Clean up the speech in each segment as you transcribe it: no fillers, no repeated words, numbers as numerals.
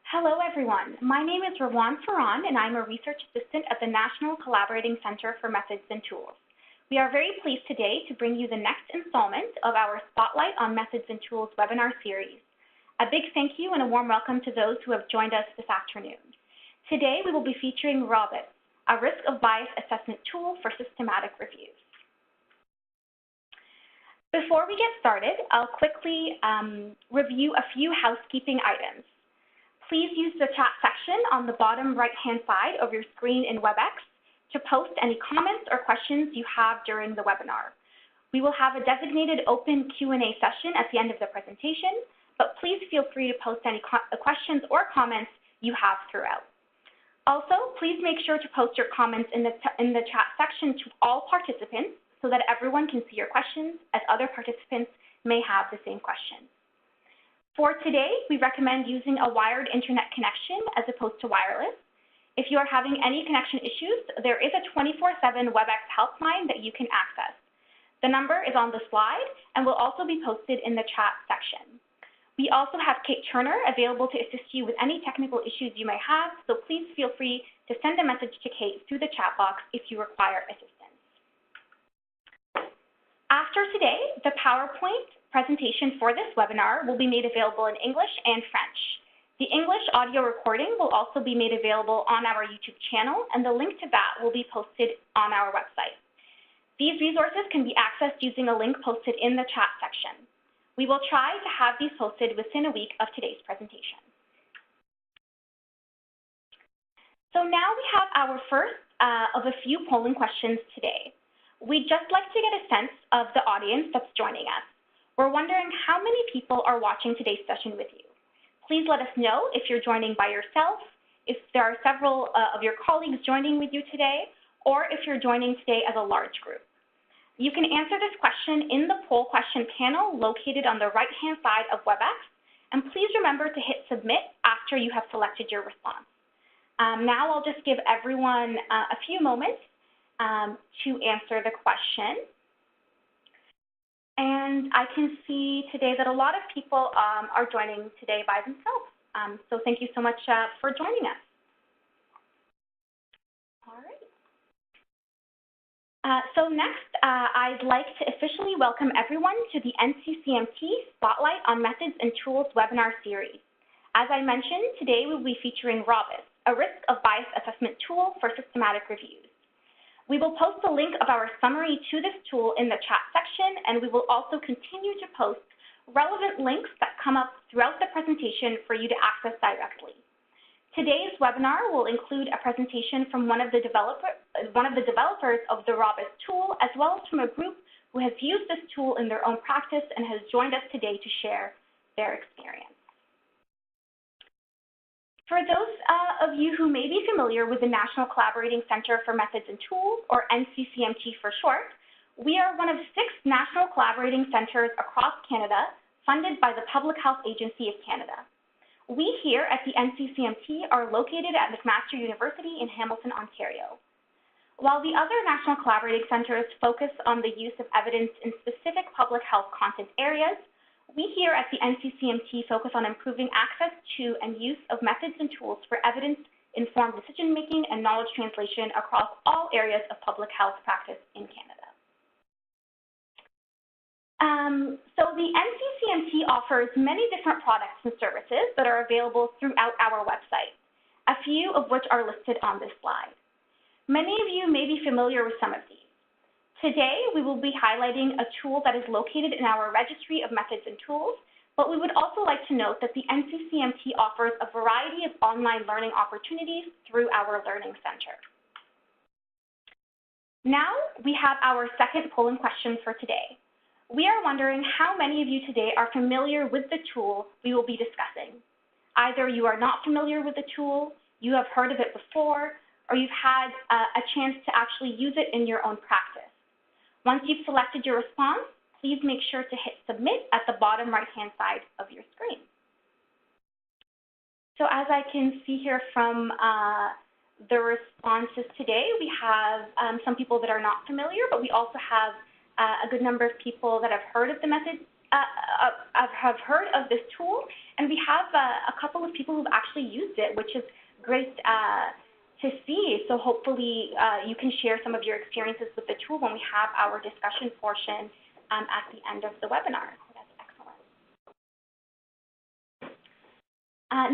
Hello, everyone. My name is Rawan Farhan, and I'm a research assistant at the National Collaborating Center for Methods and Tools. We are very pleased today to bring you the next installment of our Spotlight on Methods and Tools webinar series. A big thank you and a warm welcome to those who have joined us this afternoon. Today, we will be featuring ROBIS, a risk of bias assessment tool for systematic reviews. Before we get started, I'll quickly review a few housekeeping items. Please use the chat section on the bottom right-hand side of your screen in WebEx to post any comments or questions you have during the webinar. We will have a designated open Q&A session at the end of the presentation, but please feel free to post any questions or comments you have throughout. Also, please make sure to post your comments in the chat section to all participants so that everyone can see your questions, as other participants may have the same questions. For today, we recommend using a wired internet connection as opposed to wireless. If you are having any connection issues, there is a 24/7 WebEx helpline that you can access. The number is on the slide and will also be posted in the chat section. We also have Kate Turner available to assist you with any technical issues you may have, so please feel free to send a message to Kate through the chat box if you require assistance. After today, the PowerPoint presentation for this webinar will be made available in English and French. The English audio recording will also be made available on our YouTube channel, and the link to that will be posted on our website. These resources can be accessed using a link posted in the chat section. We will try to have these posted within a week of today's presentation. So now we have our first of a few polling questions today. We'd just like to get a sense of the audience that's joining us. We're wondering how many people are watching today's session with you. Please let us know if you're joining by yourself, if there are several of your colleagues joining with you today, or if you're joining today as a large group. You can answer this question in the poll question panel located on the right-hand side of WebEx, and please remember to hit submit after you have selected your response. Now I'll just give everyone a few moments to answer the question. And I can see today that a lot of people are joining today by themselves. So thank you so much for joining us. All right. So next, I'd like to officially welcome everyone to the NCCMT Spotlight on Methods and Tools webinar series. As I mentioned, today we'll be featuring ROBIS, a risk of bias assessment tool for systematic reviews. We will post a link of our summary to this tool in the chat section, and we will also continue to post relevant links that come up throughout the presentation for you to access directly. Today's webinar will include a presentation from one of the developers of the ROBIS tool, as well as from a group who has used this tool in their own practice and has joined us today to share their experience. For those of you who may be familiar with the National Collaborating Center for Methods and Tools, or NCCMT for short, we are one of 6 national collaborating centers across Canada funded by the Public Health Agency of Canada. We here at the NCCMT are located at McMaster University in Hamilton, Ontario. While the other national collaborating centers focus on the use of evidence in specific public health content areas, we here at the NCCMT focus on improving access to and use of methods and tools for evidence-informed decision-making and knowledge translation across all areas of public health practice in Canada. So the NCCMT offers many different products and services that are available throughout our website, a few of which are listed on this slide. Many of you may be familiar with some of these. Today, we will be highlighting a tool that is located in our registry of methods and tools, but we would also like to note that the NCCMT offers a variety of online learning opportunities through our Learning Center. Now, we have our second polling question for today. We are wondering how many of you today are familiar with the tool we will be discussing. Either you are not familiar with the tool, you have heard of it before, or you've had a chance to actually use it in your own practice. Once you've selected your response, please make sure to hit submit at the bottom right-hand side of your screen. So as I can see here from the responses today, we have some people that are not familiar, but we also have a good number of people that have heard of the methods have heard of this tool, and we have a couple of people who've actually used it, which is great to see. So hopefully you can share some of your experiences with the tool when we have our discussion portion at the end of the webinar. That's excellent.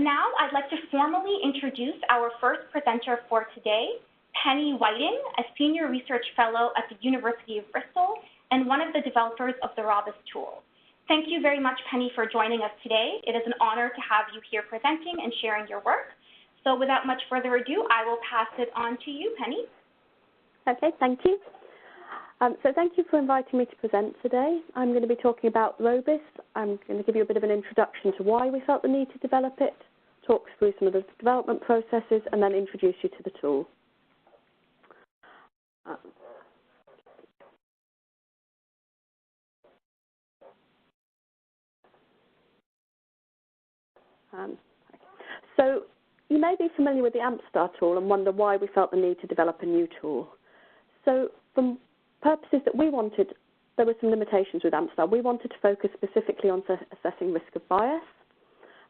Now I'd like to formally introduce our first presenter for today, Penny Whiting, a Senior Research Fellow at the University of Bristol and one of the developers of the ROBIS tool. Thank you very much, Penny, for joining us today. It is an honor to have you here presenting and sharing your work. So without much further ado, I will pass it on to you, Penny. Okay, thank you. So thank you for inviting me to present today. I'm going to be talking about ROBIS. I'm going to give you a bit of an introduction to why we felt the need to develop it, talk through some of the development processes, and then introduce you to the tool. So you may be familiar with the AMSTAR tool and wonder why we felt the need to develop a new tool. So from purposes that we wanted, there were some limitations with AMSTAR. We wanted to focus specifically on assessing risk of bias,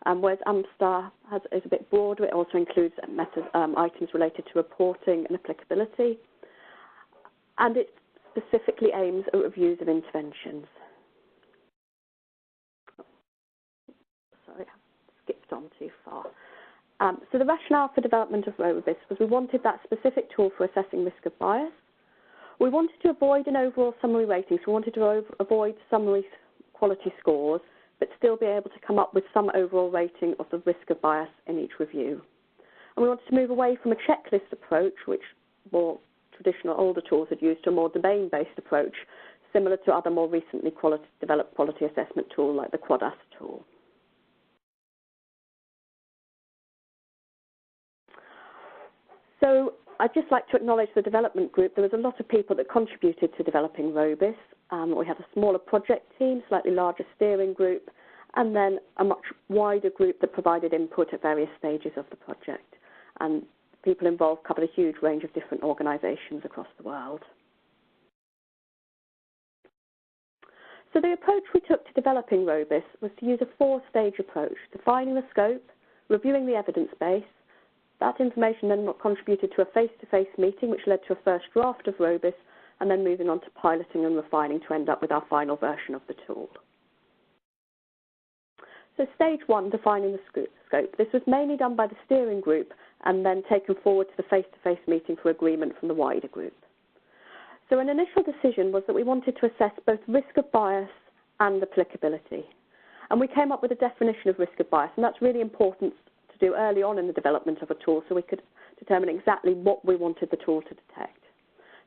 whereas AMSTAR is a bit broader. It also includes items related to reporting and applicability, and it specifically aims at reviews of interventions. Sorry, I skipped on too far. So the rationale for development of ROBIS was we wanted that specific tool for assessing risk of bias. We wanted to avoid an overall summary rating, so we wanted to avoid summary quality scores, but still be able to come up with some overall rating of the risk of bias in each review. And we wanted to move away from a checklist approach, which more traditional older tools had used, to a more domain-based approach, similar to other more recently developed quality assessment tools like the QuadAS tool. So I'd just like to acknowledge the development group. There was a lot of people that contributed to developing ROBIS. We had a smaller project team, slightly larger steering group, and then a much wider group that provided input at various stages of the project. And people involved covered a huge range of different organisations across the world. So the approach we took to developing ROBIS was to use a four-stage approach: defining the scope, reviewing the evidence base. That information then contributed to a face-to-face meeting, which led to a first draft of ROBIS, and then moving on to piloting and refining to end up with our final version of the tool. So stage one, defining the scope. This was mainly done by the steering group and then taken forward to the face-to-face meeting for agreement from the wider group. So an initial decision was that we wanted to assess both risk of bias and applicability. And we came up with a definition of risk of bias, and that's really important to do early on in the development of a tool so we could determine exactly what we wanted the tool to detect.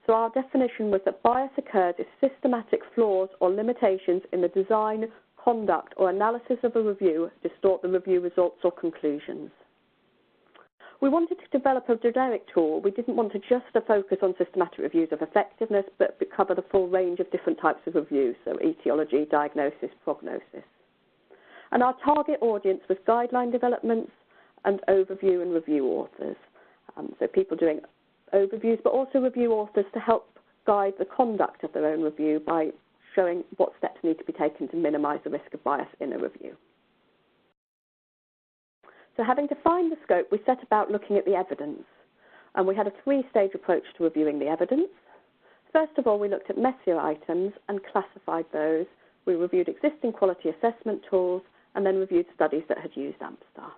So our definition was that bias occurs if systematic flaws or limitations in the design, conduct or analysis of a review distort the review results or conclusions. We wanted to develop a generic tool. We didn't want to just focus on systematic reviews of effectiveness, but cover the full range of different types of reviews, so etiology, diagnosis, prognosis. And our target audience was guideline developments and overview and review authors. So people doing overviews, but also review authors to help guide the conduct of their own review by showing what steps need to be taken to minimise the risk of bias in a review. So having defined the scope, we set about looking at the evidence. And we had a three-stage approach to reviewing the evidence. First of all, we looked at MECIR items and classified those. We reviewed existing quality assessment tools and then reviewed studies that had used AMSTAR.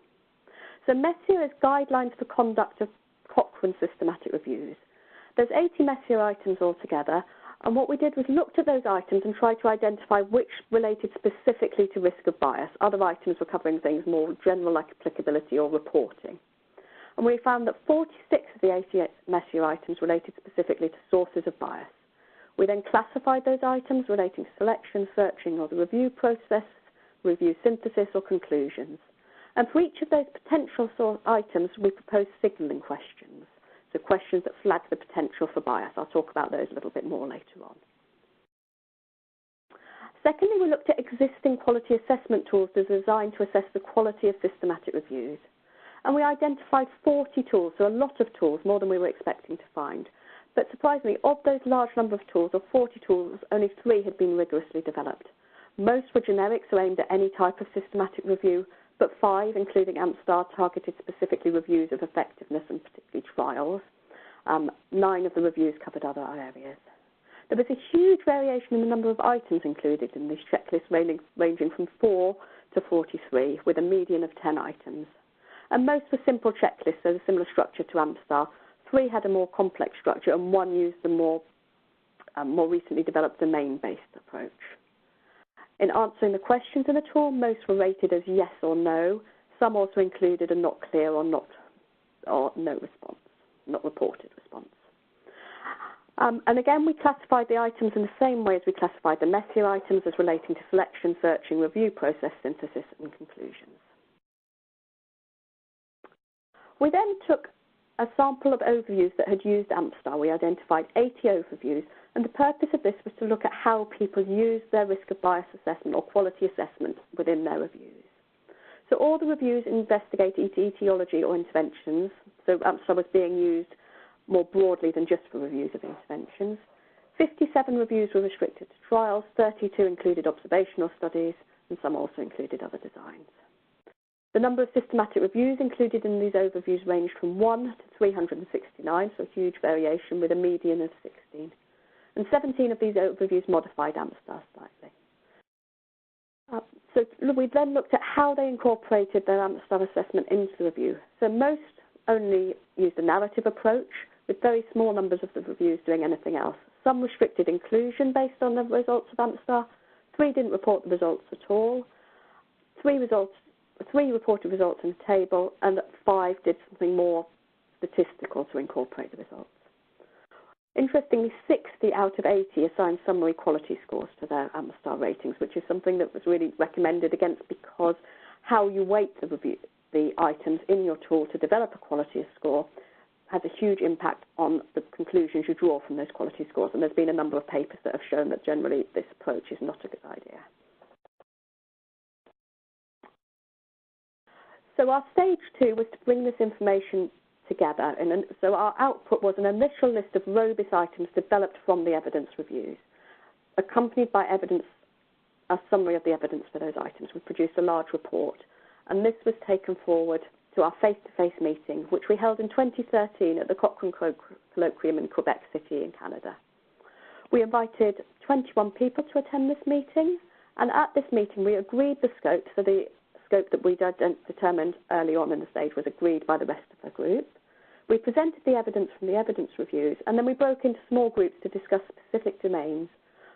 So MECIR is guidelines for conduct of Cochrane systematic reviews. There's 80 MECIR items altogether, and what we did was looked at those items and tried to identify which related specifically to risk of bias. Other items were covering things more general like applicability or reporting. And we found that 46 of the 80 MECIR items related specifically to sources of bias. We then classified those items relating to selection, searching or the review process, review synthesis or conclusions. And for each of those potential items, we proposed signalling questions, so questions that flag the potential for bias. I'll talk about those a little bit more later on. Secondly, we looked at existing quality assessment tools designed to assess the quality of systematic reviews. And we identified 40 tools, so a lot of tools, more than we were expecting to find. But surprisingly, of those large number of tools, of 40 tools, only 3 had been rigorously developed. Most were generic, so aimed at any type of systematic review, but 5, including AMSTAR, targeted specifically reviews of effectiveness and particularly trials. 9 of the reviews covered other areas. There was a huge variation in the number of items included in these checklists, ranging from 4 to 43, with a median of 10 items. And most were simple checklists, so a similar structure to AMSTAR. 3 had a more complex structure, and 1 used the more recently developed domain-based approach. In answering the questions in the tool, most were rated as yes or no. Some also included a not clear or no response, not reported response. And again, we classified the items in the same way as we classified the MECIR items, as relating to selection, searching, review, process, synthesis, and conclusions. We then took a sample of overviews that had used AMSTAR. We identified 80 overviews, and the purpose of this was to look at how people use their risk of bias assessment or quality assessment within their reviews. So all the reviews investigate etiology or interventions, so AMSTAR was being used more broadly than just for reviews of interventions. 57 reviews were restricted to trials, 32 included observational studies, and some also included other designs. The number of systematic reviews included in these overviews ranged from 1 to 369, so a huge variation with a median of 16. And 17 of these overviews modified AMSTAR slightly. So we then looked at how they incorporated their AMSTAR assessment into the review. So most only used a narrative approach, with very small numbers of the reviews doing anything else. Some restricted inclusion based on the results of AMSTAR. 3 didn't report the results at all. 3 reported results in a table, and 5 did something more statistical to incorporate the results. Interestingly, 60 out of 80 assigned summary quality scores to their AMSTAR ratings, which is something that was really recommended against, because how you weight the items in your tool to develop a quality score has a huge impact on the conclusions you draw from those quality scores. And there's been a number of papers that have shown that generally this approach is not a good idea. So our stage 2 was to bring this information together. And so our output was an initial list of ROBIS items developed from the evidence reviews, accompanied by a summary of the evidence for those items. We produced a large report, and this was taken forward to our face-to-face meeting, which we held in 2013 at the Cochrane Colloquium in Quebec City in Canada. We invited 21 people to attend this meeting, and at this meeting we agreed the scope, so the scope that we determined early on in the stage was agreed by the rest of the group. We presented the evidence from the evidence reviews, and then we broke into small groups to discuss specific domains.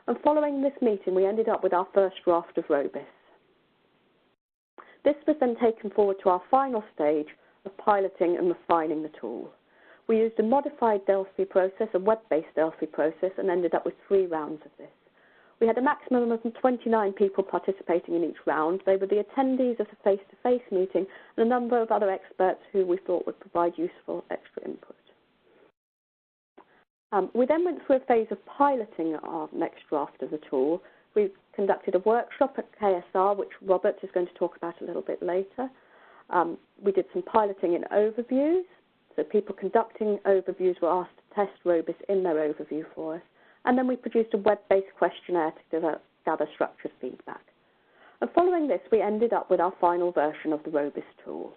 And following this meeting, we ended up with our first draft of ROBIS. This was then taken forward to our final stage of piloting and refining the tool. We used a modified Delphi process, a web-based Delphi process, and ended up with 3 rounds of this. We had a maximum of 29 people participating in each round. They were the attendees of the face-to-face meeting and a number of other experts who we thought would provide useful extra input. We then went through a phase of piloting our next draft of the tool. We conducted a workshop at KSR, which Robert is going to talk about a little bit later. We did some piloting in overviews. So people conducting overviews were asked to test ROBIS in their overview for us. And then we produced a web-based questionnaire to gather structured feedback. And following this, we ended up with our final version of the ROBIS tool.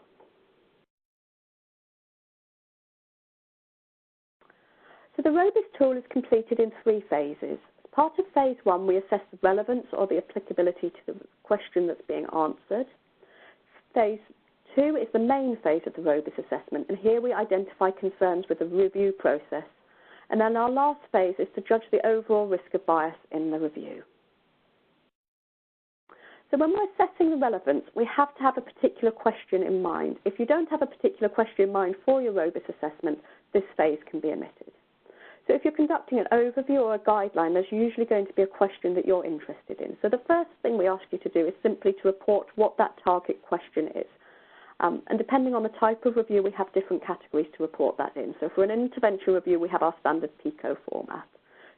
So the ROBIS tool is completed in 3 phases. As part of phase 1, we assess the relevance or the applicability to the question that's being answered. Phase 2 is the main phase of the ROBIS assessment, and here we identify concerns with the review process. And then our last phase is to judge the overall risk of bias in the review. So when we're assessing the relevance, we have to have a particular question in mind. If you don't have a particular question in mind for your ROBIS assessment, this phase can be omitted. So if you're conducting an overview or a guideline, there's usually going to be a question that you're interested in. So the first thing we ask you to do is simply to report what that target question is. And depending on the type of review, we have different categories to report that in. So for an intervention review, we have our standard PICO format.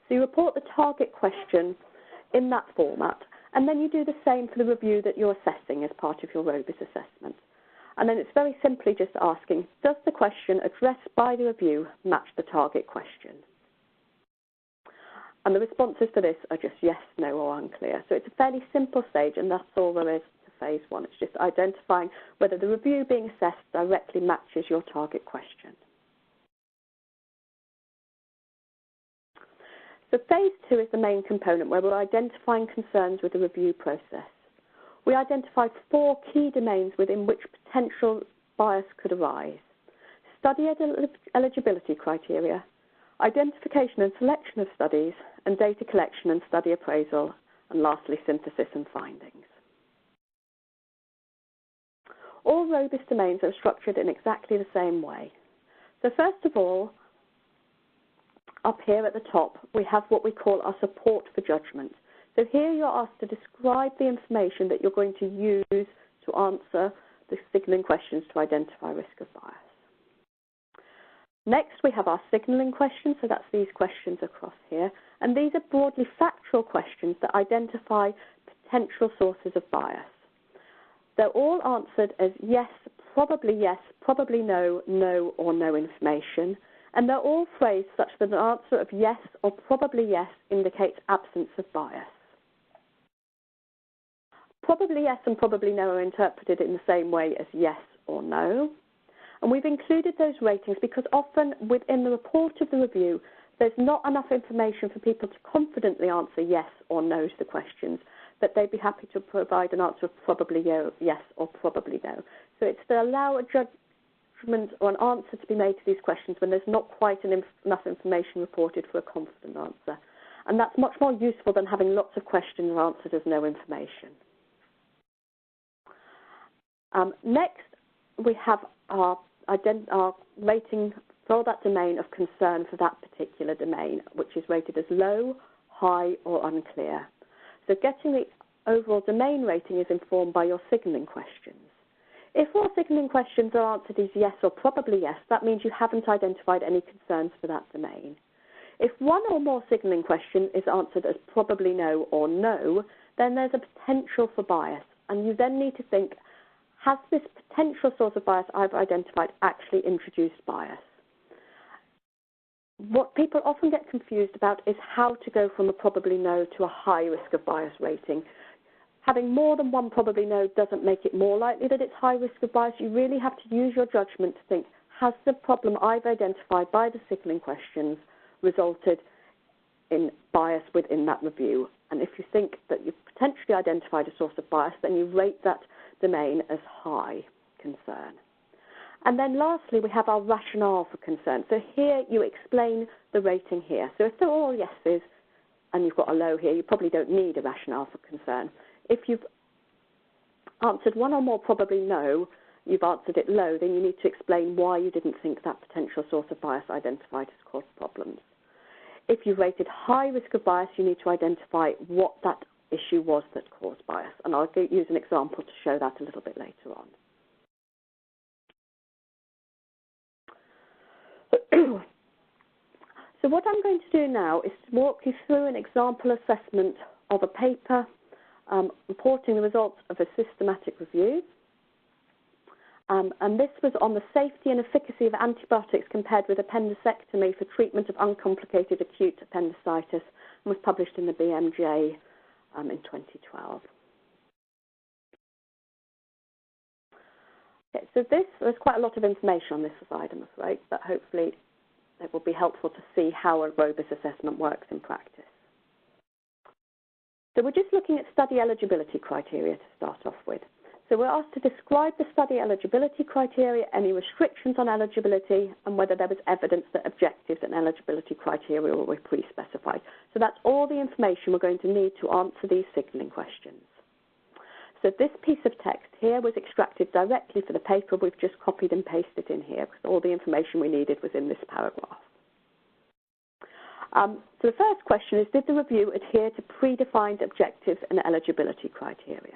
So you report the target question in that format, and then you do the same for the review that you're assessing as part of your ROBIS assessment. And then it's very simply just asking, does the question addressed by the review match the target question? And the responses for this are just yes, no, or unclear. So it's a fairly simple stage, and that's all there is to phase one. It's just identifying whether the review being assessed directly matches your target question. So phase two is the main component where we're identifying concerns with the review process. We identified 4 key domains within which potential bias could arise: study eligibility criteria, identification and selection of studies, and data collection and study appraisal, and lastly, synthesis and findings. All ROBIS domains are structured in exactly the same way. So first of all, up here at the top, we have what we call our support for judgment. So here you're asked to describe the information that you're going to use to answer the signalling questions to identify risk of bias. Next, we have our signalling questions, so that's these questions across here. And these are broadly factual questions that identify potential sources of bias. They're all answered as yes, probably no, no, or no information. And they're all phrased such that an answer of yes or probably yes indicates absence of bias. Probably yes and probably no are interpreted in the same way as yes or no. And we've included those ratings because often within the report of the review, there's not enough information for people to confidently answer yes or no to the questions, that they'd be happy to provide an answer of probably yes or probably no. So it's to allow a judgment or an answer to be made to these questions when there's not quite enough information reported for a confident answer. And that's much more useful than having lots of questions answered as no information. Next, we have our rating for that domain of concern for that particular domain, which is rated as low, high, or unclear. So getting the overall domain rating is informed by your signalling questions. If all signalling questions are answered as yes or probably yes, that means you haven't identified any concerns for that domain. If one or more signalling question is answered as probably no or no, then there's a potential for bias, and you then need to think, has this potential source of bias I've identified actually introduced bias? What people often get confused about is how to go from a probably no to a high risk of bias rating. Having more than one probably no doesn't make it more likely that it's high risk of bias. You really have to use your judgment to think, has the problem I've identified by the signalling questions resulted in bias within that review? And if you think that you've potentially identified a source of bias, then you rate that domain as high concern. And then lastly, we have our rationale for concern. So here you explain the rating here. So if they're all yeses and you've got a low here, you probably don't need a rationale for concern. If you've answered one or more probably no, you've answered it low, then you need to explain why you didn't think that potential source of bias identified has caused problems. If you've rated high risk of bias, you need to identify what that issue was that caused bias. And I'll use an example to show that a little bit later on. So what I'm going to do now is to walk you through an example assessment of a paper reporting the results of a systematic review. And this was on the safety and efficacy of antibiotics compared with appendicectomy for treatment of uncomplicated acute appendicitis, and was published in the BMJ in 2012. Okay, so there's quite a lot of information on this slide, I'm afraid, but hopefully it will be helpful to see how a ROBIS assessment works in practice. So we're just looking at study eligibility criteria to start off with. So we're asked to describe the study eligibility criteria, any restrictions on eligibility, and whether there was evidence that objectives and eligibility criteria were pre-specified. So that's all the information we're going to need to answer these signalling questions. So this piece of text here was extracted directly for the paper. We've just copied and pasted in here because all the information we needed was in this paragraph. So the first question is, did the review adhere to predefined objectives and eligibility criteria?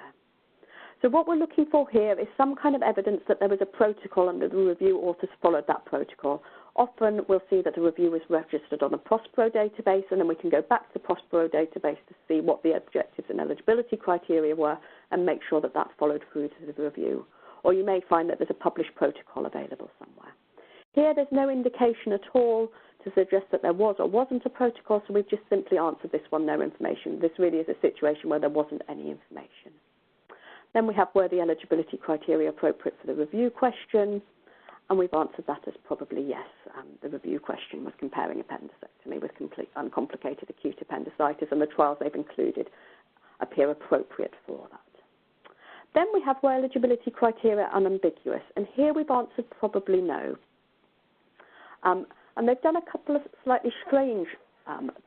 So what we're looking for here is some kind of evidence that there was a protocol and that the review authors followed that protocol. Often we'll see that the review was registered on a Prospero database, and then we can go back to the Prospero database to see what the objectives and eligibility criteria were and make sure that that followed through to the review. Or you may find that there's a published protocol available somewhere. Here there's no indication at all to suggest that there was or wasn't a protocol, so we've just simply answered this one, no information. This really is a situation where there wasn't any information. Then we have, were the eligibility criteria appropriate for the review question? And we've answered that as probably yes. The review question was comparing appendectomy with complete uncomplicated acute appendicitis, and the trials they've included appear appropriate for that. Then we have, were eligibility criteria unambiguous? And here we've answered probably no. And they've done a couple of slightly strange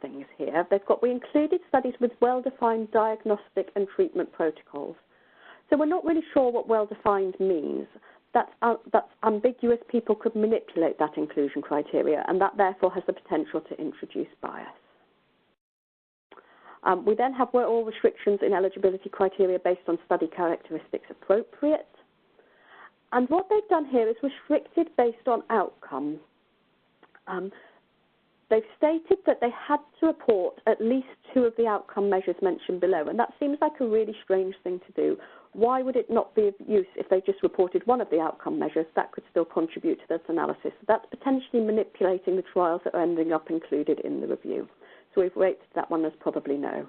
things here. We included studies with well-defined diagnostic and treatment protocols. So we're not really sure what well-defined means. That's ambiguous. People could manipulate that inclusion criteria, and that therefore has the potential to introduce bias. We then have, were all restrictions in eligibility criteria based on study characteristics appropriate? And what they've done here is restricted based on outcome. They've stated that they had to report at least 2 of the outcome measures mentioned below, and that seems like a really strange thing to do. Why would it not be of use if they just reported 1 of the outcome measures? That could still contribute to this analysis. So that's potentially manipulating the trials that are ending up included in the review. So we've rated that one as probably no.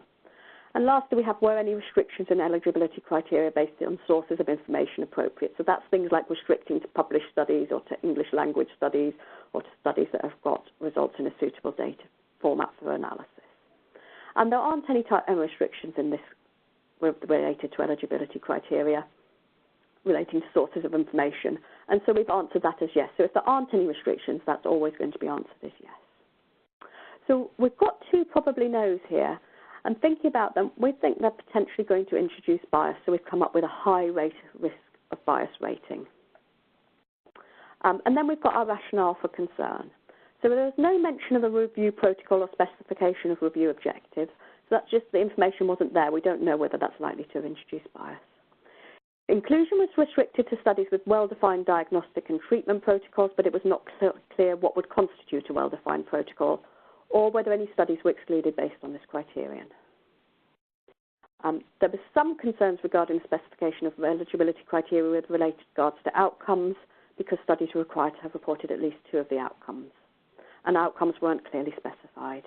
And lastly, we have, were any restrictions in eligibility criteria based on sources of information appropriate? So that's things like restricting to published studies or to English language studies or to studies that have got results in a suitable data format for analysis. And there aren't any restrictions in this related to eligibility criteria relating to sources of information. And so we've answered that as yes. So if there aren't any restrictions, that's always going to be answered as yes. So we've got 2 probably no's here. And thinking about them, we think they're potentially going to introduce bias, so we've come up with a high risk of bias rating. And then we've got our rationale for concern. So there's no mention of a review protocol or specification of review objectives. So that's just the information wasn't there. We don't know whether that's likely to introduce bias. Inclusion was restricted to studies with well-defined diagnostic and treatment protocols, but it was not clear what would constitute a well-defined protocol, or whether any studies were excluded based on this criterion. There were some concerns regarding the specification of eligibility criteria with related regards to outcomes, because studies were required to have reported at least 2 of the outcomes, and outcomes weren't clearly specified.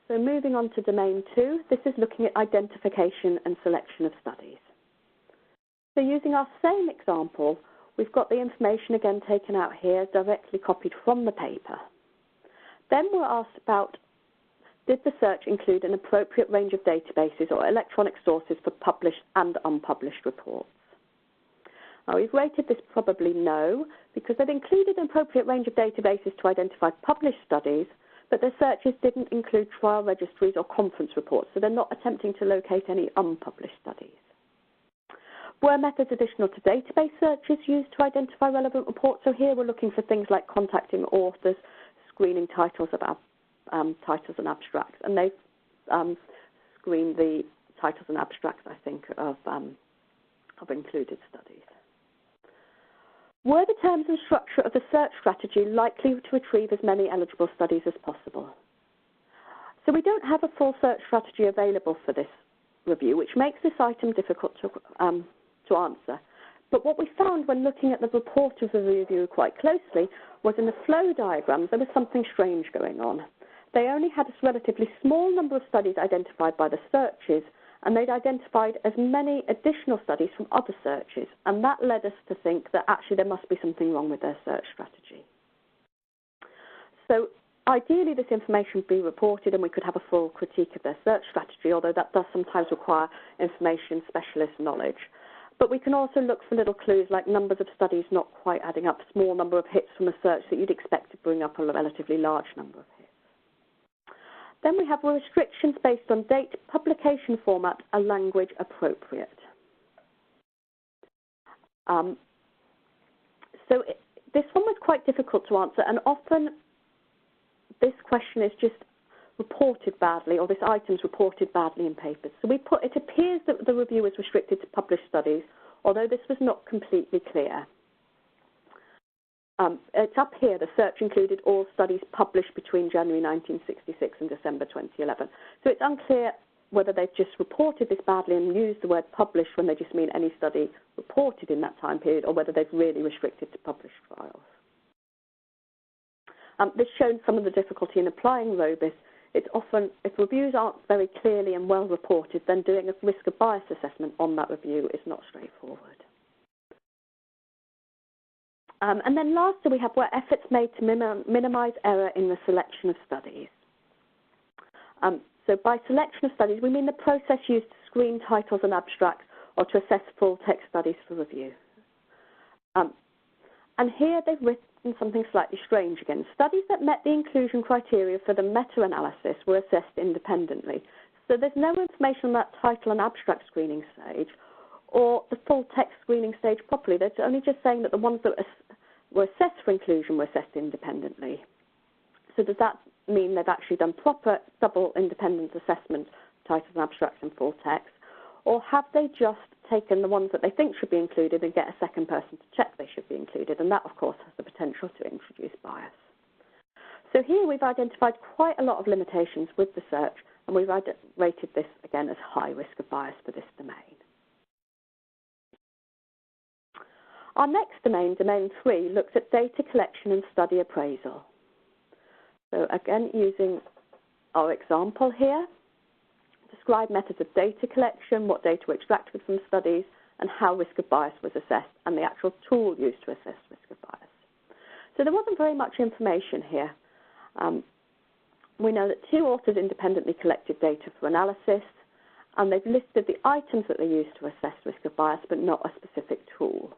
So moving on to domain 2, this is looking at identification and selection of studies. So using our same example, we've got the information again taken out here, directly copied from the paper. Then we're asked about, did the search include an appropriate range of databases or electronic sources for published and unpublished reports? Now, we've rated this probably no, because they've included an appropriate range of databases to identify published studies, but their searches didn't include trial registries or conference reports, so they're not attempting to locate any unpublished studies. Were methods additional to database searches used to identify relevant reports? So here we're looking for things like contacting authors, screening titles about titles and abstracts, and they've screened the titles and abstracts, I think, of included studies. Were the terms and structure of the search strategy likely to retrieve as many eligible studies as possible? So we don't have a full search strategy available for this review, which makes this item difficult to answer. But what we found when looking at the report of the review quite closely was in the flow diagrams there was something strange going on. They only had a relatively small number of studies identified by the searches, and they'd identified as many additional studies from other searches, and that led us to think that actually there must be something wrong with their search strategy. So ideally this information would be reported and we could have a full critique of their search strategy, although that does sometimes require information specialist knowledge. But we can also look for little clues like numbers of studies not quite adding up, small number of hits from a search that you'd expect to bring up a relatively large number of hits. Then we have restrictions based on date, publication format, and language appropriate. This one was quite difficult to answer, and often this question is just reported badly, or this item's reported badly in papers. So we put, it appears that the review was restricted to published studies, although this was not completely clear. It's up here, the search included all studies published between January 1966 and December 2011. So it's unclear whether they've just reported this badly and used the word published when they just mean any study reported in that time period, or whether they've really restricted to published trials. This shows some of the difficulty in applying ROBIS. It's often, if reviews aren't very clearly and well reported, then doing a risk of bias assessment on that review is not straightforward. And then lastly, we have where efforts made to minimise error in the selection of studies. So by selection of studies, we mean the process used to screen titles and abstracts or to assess full text studies for review. And here they've written something slightly strange again. Studies that met the inclusion criteria for the meta-analysis were assessed independently. So there's no information on that title and abstract screening stage or the full text screening stage properly. They're only just saying that the ones that were assessed for inclusion were assessed independently. So does that mean they've actually done proper double independent assessment, titles and abstracts and full text? Or have they just taken the ones that they think should be included and get a second person to check they should be included? And that, of course, has the potential to introduce bias. So here we've identified quite a lot of limitations with the search, and we've rated this, again, as high risk of bias for this domain. Our next domain, domain 3, looks at data collection and study appraisal. So again, using our example here, describe methods of data collection, what data were extracted from studies, and how risk of bias was assessed, and the actual tool used to assess risk of bias. So there wasn't very much information here. We know that 2 authors independently collected data for analysis, and they've listed the items that they used to assess risk of bias, but not a specific tool,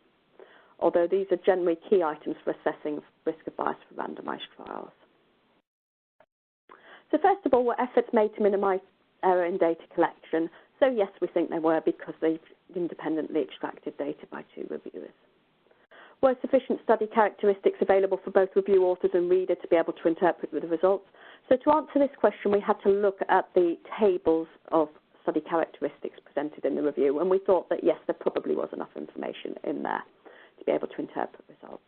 although these are generally key items for assessing risk of bias for randomised trials. So first of all, were efforts made to minimise error in data collection? So yes, we think they were, because they've independently extracted data by 2 reviewers. Were sufficient study characteristics available for both review authors and reader to be able to interpret the results? So to answer this question, we had to look at the tables of study characteristics presented in the review, and we thought that yes, there probably was enough information in there to be able to interpret results.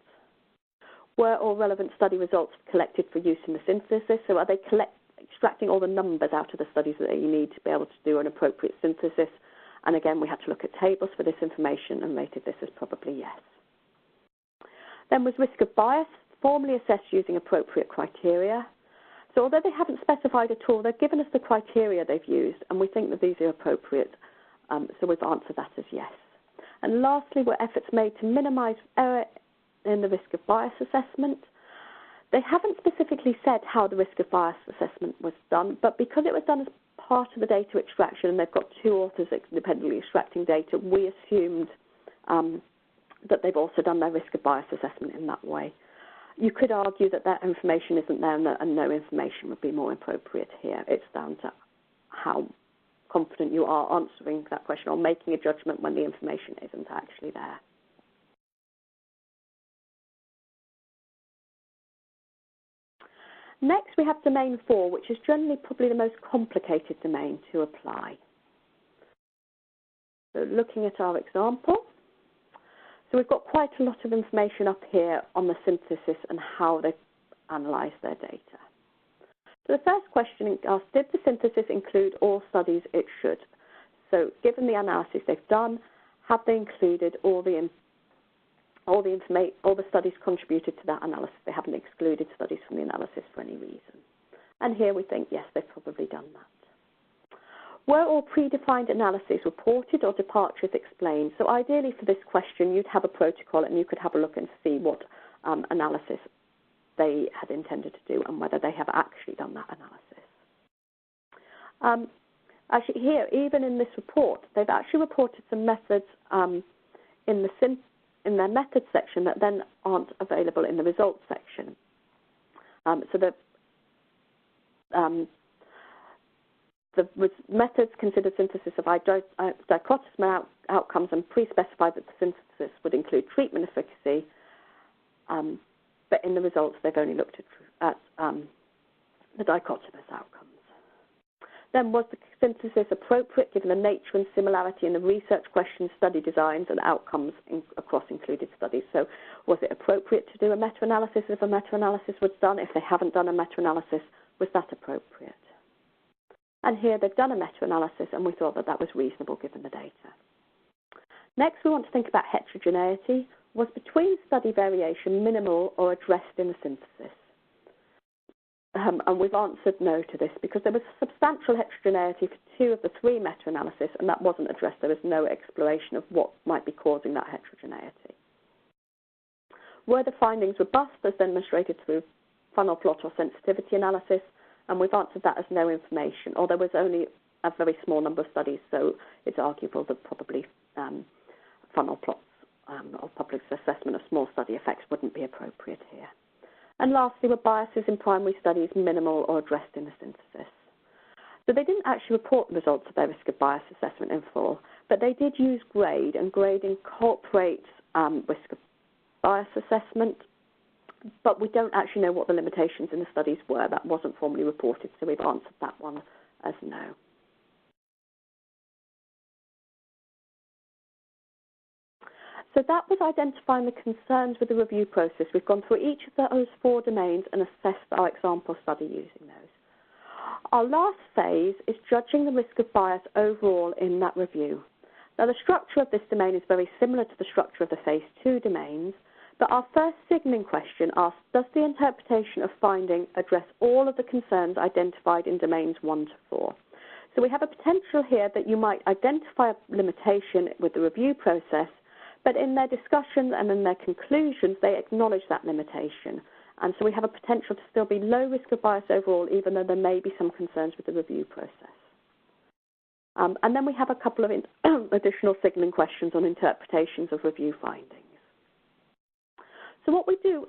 Were all relevant study results collected for use in the synthesis? So are they extracting all the numbers out of the studies that you need to be able to do an appropriate synthesis? And again, we had to look at tables for this information and rated this as probably yes. Then was risk of bias formally assessed using appropriate criteria? So although they haven't specified at all, they've given us the criteria they've used, and we think that these are appropriate, so we've answered that as yes. And lastly, were efforts made to minimise error in the risk of bias assessment? They haven't specifically said how the risk of bias assessment was done, but because it was done as part of the data extraction and they've got 2 authors independently extracting data, we assumed that they've also done their risk of bias assessment in that way. You could argue that that information isn't there and no information would be more appropriate here. It's down to how confident you are answering that question or making a judgment when the information isn't actually there. Next, we have domain 4, which is generally probably the most complicated domain to apply. So looking at our example, so we've got quite a lot of information up here on the synthesis and how they analyse their data. So the first question asked, did the synthesis include all studies it should? So given the analysis they've done, have they included all the studies contributed to that analysis? They haven't excluded studies from the analysis for any reason. And here we think, yes, they've probably done that. Were all predefined analyses reported or departures explained? So ideally for this question, you'd have a protocol and you could have a look and see what analysis they had intended to do and whether they have actually done that analysis. Actually here, even in this report, they've actually reported some methods in their methods section that then aren't available in the results section. So the methods considered synthesis of dichotomous outcomes and pre-specified that the synthesis would include treatment efficacy, but in the results they've only looked at the dichotomous outcomes. Then, was the synthesis appropriate given the nature and similarity in the research questions, study designs and outcomes across included studies? So was it appropriate to do a meta-analysis if a meta-analysis was done? If they haven't done a meta-analysis, was that appropriate? And here they've done a meta-analysis, and we thought that that was reasonable given the data. Next, we want to think about heterogeneity. Was between study variation minimal or addressed in the synthesis? And we've answered no to this because there was substantial heterogeneity for 2 of the 3 meta-analysis, and that wasn't addressed. There was no exploration of what might be causing that heterogeneity. Were the findings robust as demonstrated through funnel plot or sensitivity analysis? And we've answered that as no information, or there was only a very small number of studies, so it's arguable that probably funnel plots or public assessment of small study effects wouldn't be appropriate here. And lastly, were biases in primary studies minimal or addressed in the synthesis? So they didn't actually report the results of their risk of bias assessment in full, but they did use GRADE, and GRADE incorporates risk of bias assessment, but we don't actually know what the limitations in the studies were. That wasn't formally reported, so we've answered that one as no. So that was identifying the concerns with the review process. We've gone through each of those 4 domains and assessed our example study using those. Our last phase is judging the risk of bias overall in that review. Now, the structure of this domain is very similar to the structure of the phase 2 domains, but our first signaling question asks, does the interpretation of finding address all of the concerns identified in domains 1 to 4? So we have a potential here that you might identify a limitation with the review process, but in their discussions and in their conclusions, they acknowledge that limitation. And so we have a potential to still be low risk of bias overall, even though there may be some concerns with the review process. And then we have a couple of additional signaling questions on interpretations of review findings. So what we do,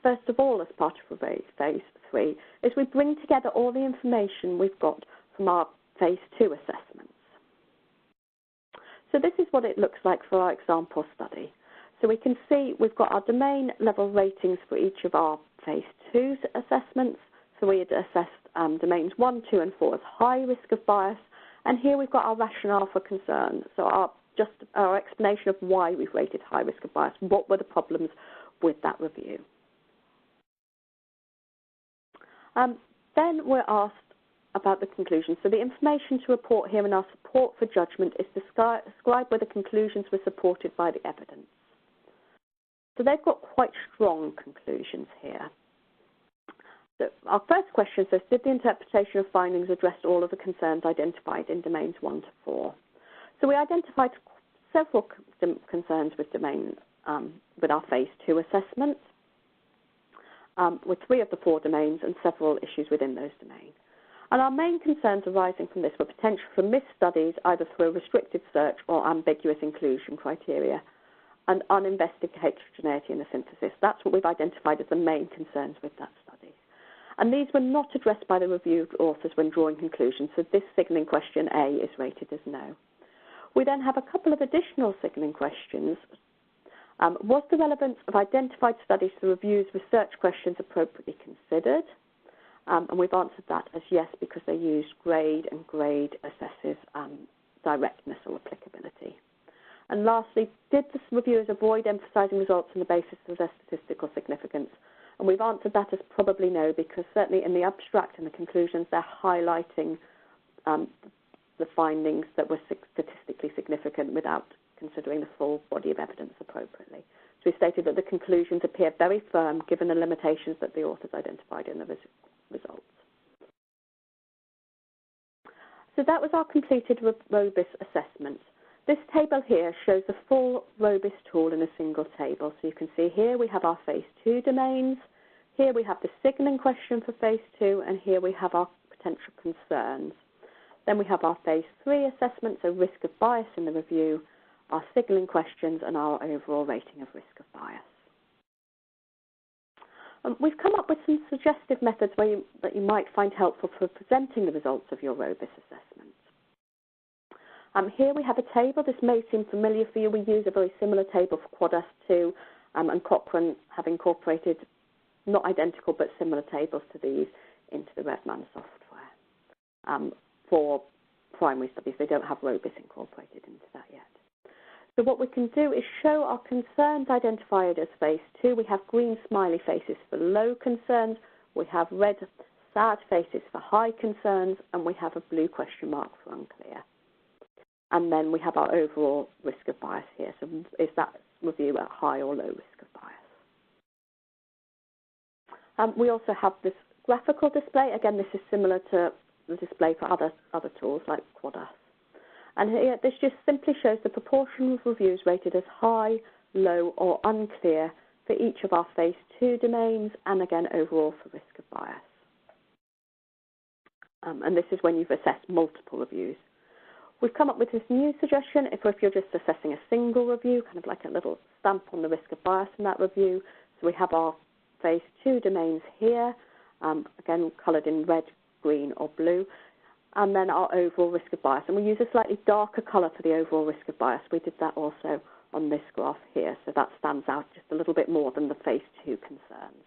first of all, as part of phase 3, is we bring together all the information we've got from our phase 2 assessments. So this is what it looks like for our example study. So we can see we've got our domain level ratings for each of our phase 2 assessments. So we had assessed domains 1, 2, and 4 as high risk of bias. And here we've got our rationale for concern. So our explanation of why we've rated high risk of bias. What were the problems with that review? Then we're asked about the conclusions. So the information to report here in our support for judgment is describe whether conclusions were supported by the evidence. So they've got quite strong conclusions here. So our first question says, did the interpretation of findings address all of the concerns identified in domains 1 to 4? So we identified several concerns with with our phase 2 assessments, with 3 of the 4 domains and several issues within those domains. And our main concerns arising from this were potential for missed studies, either through a restricted search or ambiguous inclusion criteria, and uninvestigated heterogeneity in the synthesis. That's what we've identified as the main concerns with that study. And these were not addressed by the reviewed authors when drawing conclusions, so this signalling question A is rated as no. We then have a couple of additional signalling questions. Was the relevance of identified studies to the review's research questions appropriately considered? And we've answered that as yes, because they used GRADE, and GRADE assesses directness or applicability. And lastly, did the reviewers avoid emphasising results on the basis of their statistical significance? And we've answered that as probably no, because certainly in the abstract and the conclusions, they're highlighting the findings that were statistically significant without considering the full body of evidence appropriately. So we stated that the conclusions appear very firm given the limitations that the authors identified in the results. So that was our completed ROBIS assessment. This table here shows the full ROBIS tool in a single table. So you can see here we have our phase 2 domains, here we have the signalling question for phase 2, and here we have our potential concerns. Then we have our phase 3 assessment, so risk of bias in the review, our signalling questions, and our overall rating of risk of bias. We've come up with some suggestive methods that you might find helpful for presenting the results of your ROBIS assessment. Here we have a table. This may seem familiar for you. We use a very similar table for Quadas 2, and Cochrane have incorporated not identical but similar tables to these into the RevMan software. For primary studies, they don't have ROBIS incorporated into that yet. So what we can do is show our concerns identified as phase 2. We have green smiley faces for low concerns. We have red sad faces for high concerns, and we have a blue question mark for unclear. And then we have our overall risk of bias here. So is that review at high or low risk of bias? We also have this graphical display. Again, this is similar to the display for other tools like Quadas. And here, this just simply shows the proportion of reviews rated as high, low, or unclear for each of our phase 2 domains, and again, overall for risk of bias. And this is when you've assessed multiple reviews. We've come up with this new suggestion if you're just assessing a single review, kind of like a little stamp on the risk of bias in that review. So we have our phase 2 domains here, again, coloured in red, green, or blue, and then our overall risk of bias. And we use a slightly darker colour for the overall risk of bias. We did that also on this graph here, so that stands out just a little bit more than the phase 2 concerns.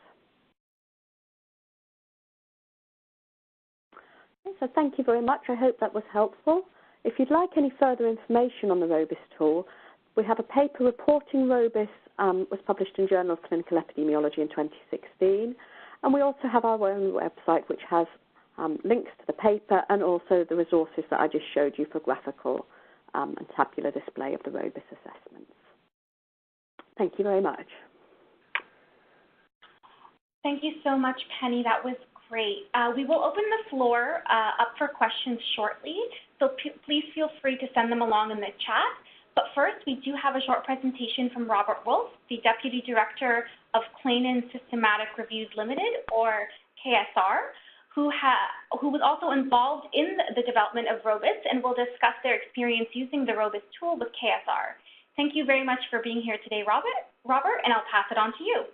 Okay, so thank you very much. I hope that was helpful. If you'd like any further information on the ROBIS tool, we have a paper reporting ROBIS, was published in Journal of Clinical Epidemiology in 2016, and we also have our own website which has links to the paper and also the resources that I just showed you for graphical and tabular display of the ROBIS assessments. Thank you very much. Thank you so much, Penny. That was great. We will open the floor up for questions shortly, so please feel free to send them along in the chat. But first, we do have a short presentation from Robert Wolf, the Deputy Director of Clayton Systematic Reviews Limited, or KSR, who was also involved in the development of ROBIS and will discuss their experience using the ROBIS tool with KSR. Thank you very much for being here today, Robert, and I'll pass it on to you.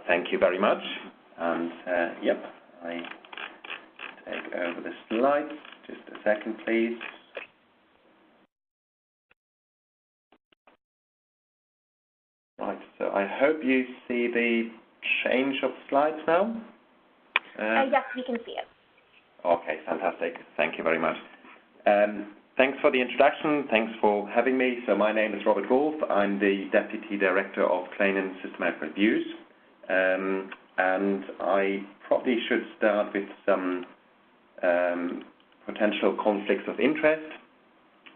Thank you very much. And yep, I take over the slides. Just a second, please. Right, so I hope you see the change of slides now. Yes, we can see it. Okay, fantastic. Thank you very much. Thanks for the introduction. Thanks for having me. So my name is Robert Wolf. I'm the Deputy Director of Clayton Systematic Reviews. And I probably should start with some potential conflicts of interest.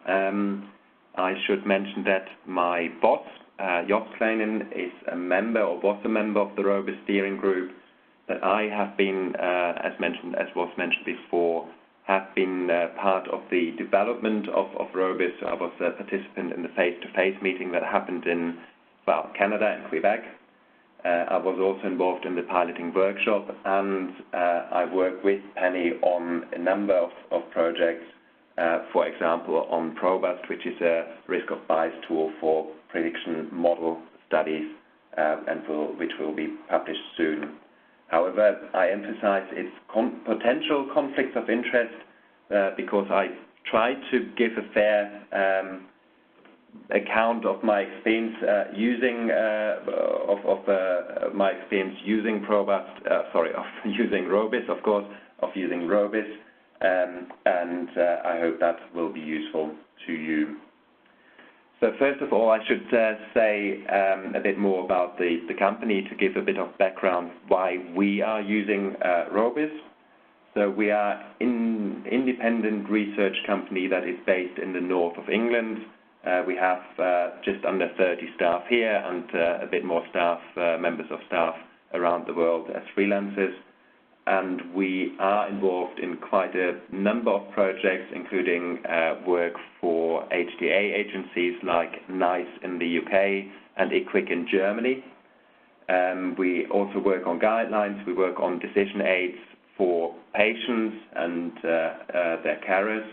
I should mention that my boss, Jos Kleinen, is a member or was a member of the ROBIS steering group. That I have been, as was mentioned before, have been part of the development of ROBIS. I was a participant in the face-to-face meeting that happened in, well, Canada and Quebec. I was also involved in the piloting workshop, and I worked with Penny on a number of projects, for example, on PROBUST, which is a risk of bias tool for prediction model studies, which will be published soon. However, I emphasize its potential conflicts of interest because I try to give a fair account of my experience using using ROBIS, of course, and I hope that will be useful to you. So first of all, I should say a bit more about the company to give a bit of background why we are using ROBIS. So we are an independent research company that is based in the north of England. We have just under 30 staff here and a bit more staff, members of staff around the world as freelancers. And we are involved in quite a number of projects, including work for HTA agencies like NICE in the UK and IQWiC in Germany. We also work on guidelines. We work on decision aids for patients and their carers.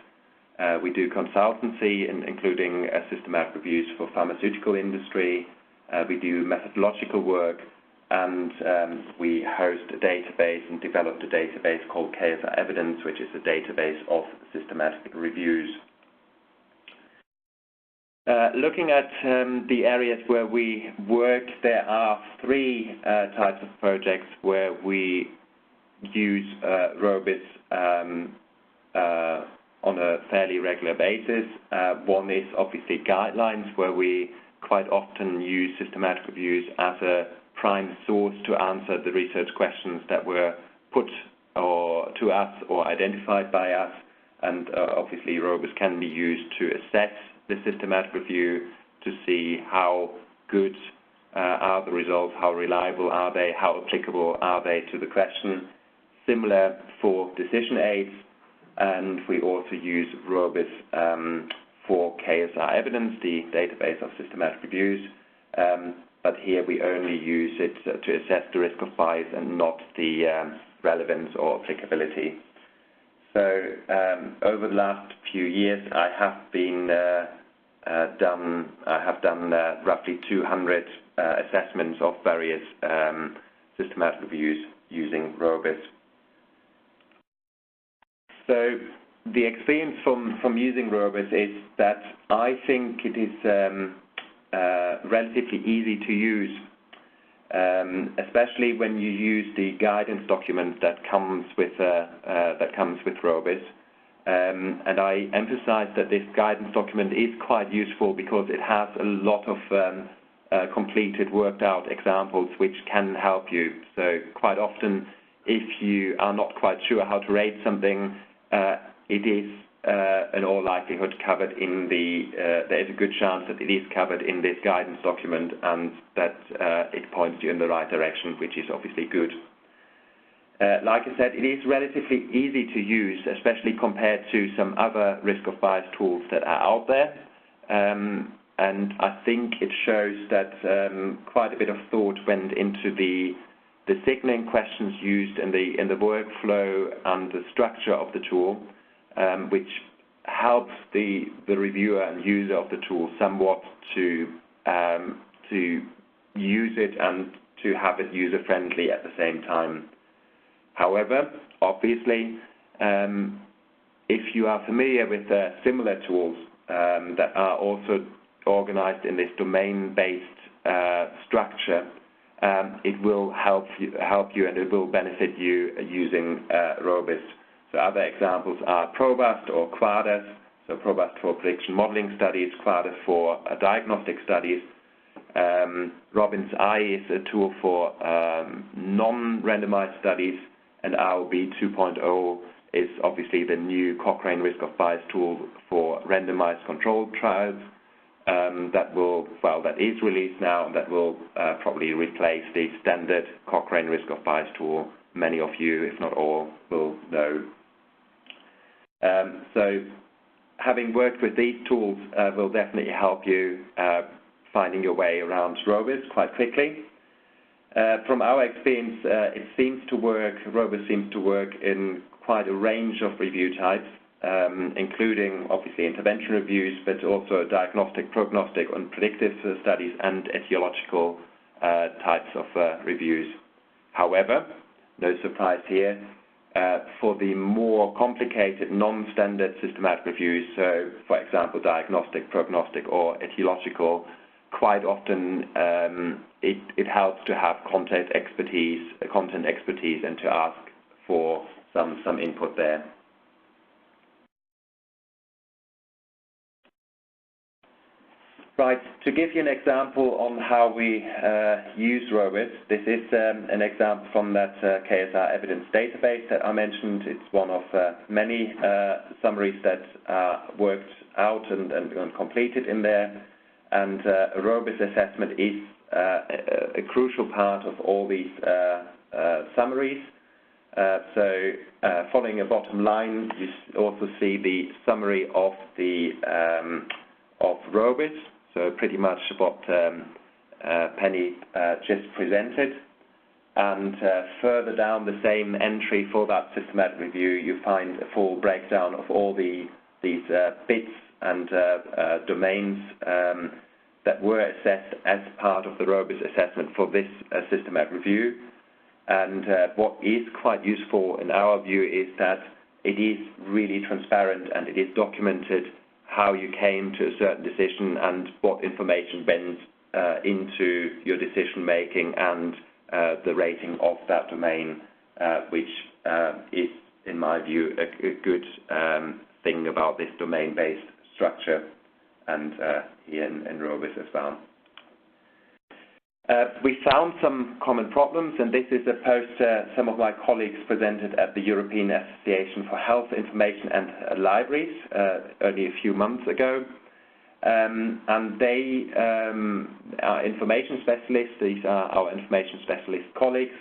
We do consultancy, including systematic reviews for pharmaceutical industry. We do methodological work, and we host a database and developed a database called KSR Evidence, which is a database of systematic reviews. Looking at the areas where we work, there are three types of projects where we use ROBIS on a fairly regular basis. One is obviously guidelines, where we quite often use systematic reviews as a prime source to answer the research questions that were put to us or identified by us, and obviously ROBIS can be used to assess the systematic review to see how good are the results, how reliable are they, how applicable are they to the question. Similar for decision aids, and we also use ROBIS for KSR evidence, the database of systematic reviews, but here we only use it to assess the risk of bias and not the relevance or applicability. So over the last few years, I have done roughly 200 assessments of various systematic reviews using ROBIS. So the experience from using ROBIS is that I think it is relatively easy to use, especially when you use the guidance document that comes with ROBIS. And I emphasize that this guidance document is quite useful because it has a lot of completed, worked out examples which can help you. So quite often, if you are not quite sure how to rate something, it is in all likelihood covered in there is a good chance that it is covered in this guidance document and that it points you in the right direction, which is obviously good. Like I said, it is relatively easy to use, especially compared to some other risk of bias tools that are out there. And I think it shows that quite a bit of thought went into the signaling questions used in the workflow and the structure of the tool, which helps the reviewer and user of the tool somewhat to use it and to have it user-friendly at the same time. However, obviously, if you are familiar with similar tools that are also organized in this domain-based structure, it will help you and it will benefit you using ROBIS. So other examples are PROBUST or QUADAS, so PROBUST for prediction modeling studies, QUADAS for diagnostic studies. ROBINS-I is a tool for non-randomized studies, and ROB 2.0 is obviously the new Cochrane risk of bias tool for randomized controlled trials that is released now, and that will probably replace the standard Cochrane risk of bias tool many of you, if not all, will know. So having worked with these tools will definitely help you finding your way around ROBIS quite quickly. From our experience, it seems to work, ROBIS seems to work in quite a range of review types, including obviously intervention reviews, but also diagnostic, prognostic, and predictive studies and etiological types of reviews. However, no surprise here, for the more complicated non-standard systematic reviews, so for example diagnostic, prognostic, or etiological, quite often it helps to have content expertise and to ask for some input there. Right, to give you an example on how we use ROBIS, this is an example from that KSR evidence database that I mentioned. It's one of many summaries that are worked out and completed in there. And a ROBIS assessment is a crucial part of all these summaries. So following a bottom line, you also see the summary of ROBIS. So pretty much what Penny just presented. And further down the same entry for that systematic review, you find a full breakdown of all these bits and domains that were assessed as part of the ROBIS assessment for this systematic review. And what is quite useful in our view is that it is really transparent and it is documented how you came to a certain decision and what information went into your decision making and the rating of that domain, which is, in my view, a good thing about this domain-based structure and here in ROBIS as well. We found some common problems, and this is a poster some of my colleagues presented at the European Association for Health Information and Libraries only a few months ago. And they are information specialists. These are our information specialist colleagues,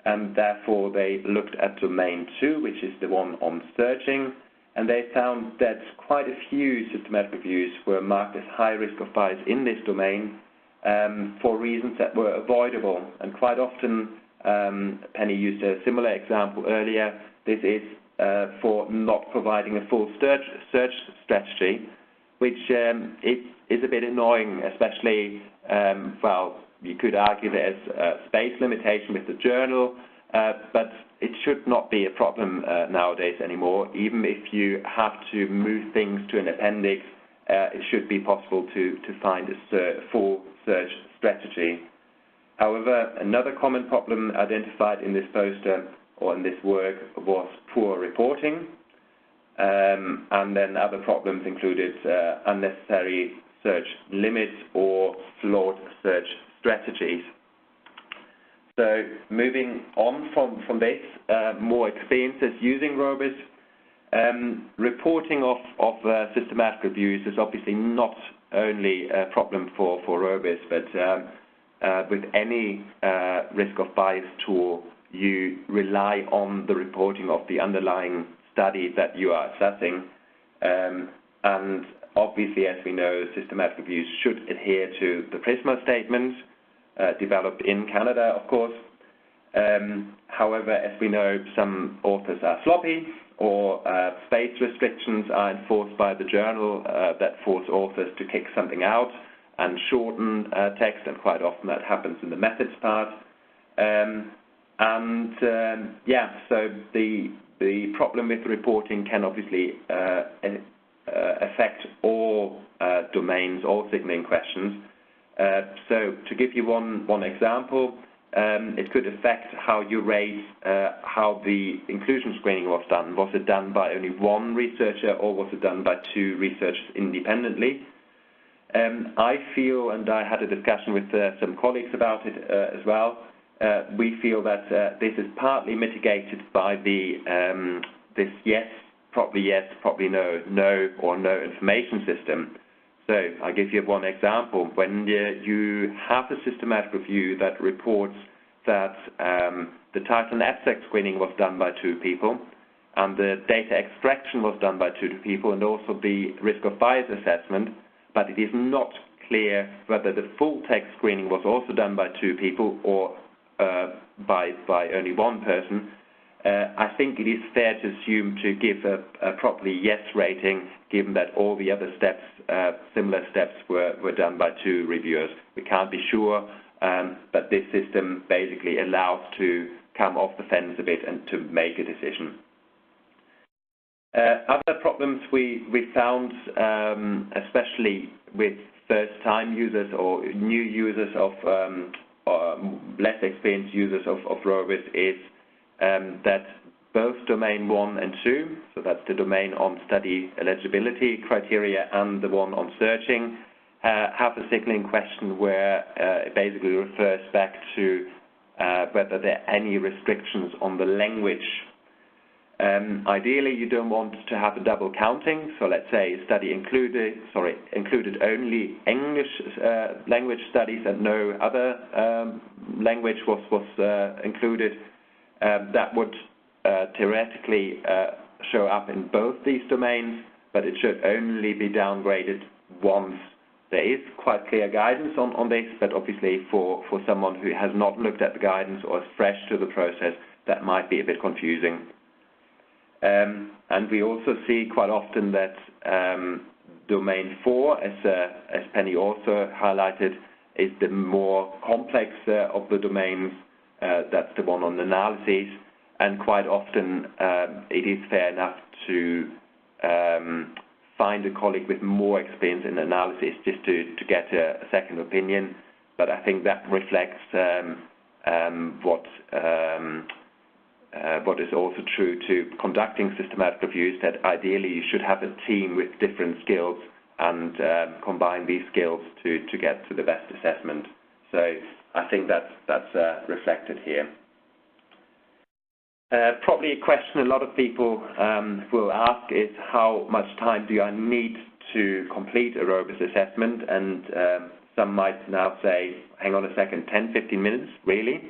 and therefore they looked at domain 2, which is the one on searching, and they found that quite a few systematic reviews were marked as high risk of bias in this domain for reasons that were avoidable. And quite often, Penny used a similar example earlier, this is for not providing a full search strategy, which is a bit annoying, especially, well, you could argue there's a space limitation with the journal, but it should not be a problem nowadays anymore. Even if you have to move things to an appendix, it should be possible to find a full search strategy. However, another common problem identified in this poster or in this work was poor reporting. And then other problems included unnecessary search limits or flawed search strategies. So moving on from this, more experiences using ROBIS. Reporting of systematic reviews is obviously not only a problem for ROBIS, but with any risk of bias tool, you rely on the reporting of the underlying study that you are assessing. And obviously, as we know, systematic reviews should adhere to the PRISMA statement, developed in Canada, of course. However, as we know, some authors are sloppy, or space restrictions are enforced by the journal that force authors to kick something out and shorten text, and quite often that happens in the methods part. Yeah, so the problem with reporting can obviously affect all domains, all signaling questions. So to give you one example, it could affect how you rate how the inclusion screening was done. Was it done by only one researcher, or was it done by two researchers independently? I feel, and I had a discussion with some colleagues about it as well, we feel that this is partly mitigated by the this yes, probably no, no or no information system. So I'll give you one example. When you have a systematic review that reports that the title and abstract screening was done by two people, and the data extraction was done by two people, and also the risk of bias assessment, but it is not clear whether the full text screening was also done by two people or by only one person, I think it is fair to assume to give a properly yes rating, given that all the other steps, similar steps, were done by two reviewers. We can't be sure, but this system basically allows to come off the fence a bit and to make a decision. Other problems we found, especially with first-time users or new users of less experienced users of ROBIS, is that both domain 1 and 2, so that's the domain on study eligibility criteria and the one on searching, have a signaling question where it basically refers back to whether there are any restrictions on the language. Ideally, you don't want to have a double counting, so let's say a study included only English language studies and no other language was included. That would theoretically show up in both these domains, but it should only be downgraded once. There is quite clear guidance on this, but obviously for someone who has not looked at the guidance or is fresh to the process, that might be a bit confusing. And we also see quite often that domain 4, as Penny also highlighted, is the more complex of the domains. That's the one on analyses, and quite often it is fair enough to find a colleague with more experience in analysis just to get a second opinion. But I think that reflects what is also true to conducting systematic reviews, that ideally you should have a team with different skills and combine these skills to get to the best assessment. So I think that's reflected here. Probably a question a lot of people will ask is, how much time do I need to complete a ROBIS assessment? And some might now say, hang on a second, 10, 15 minutes, really?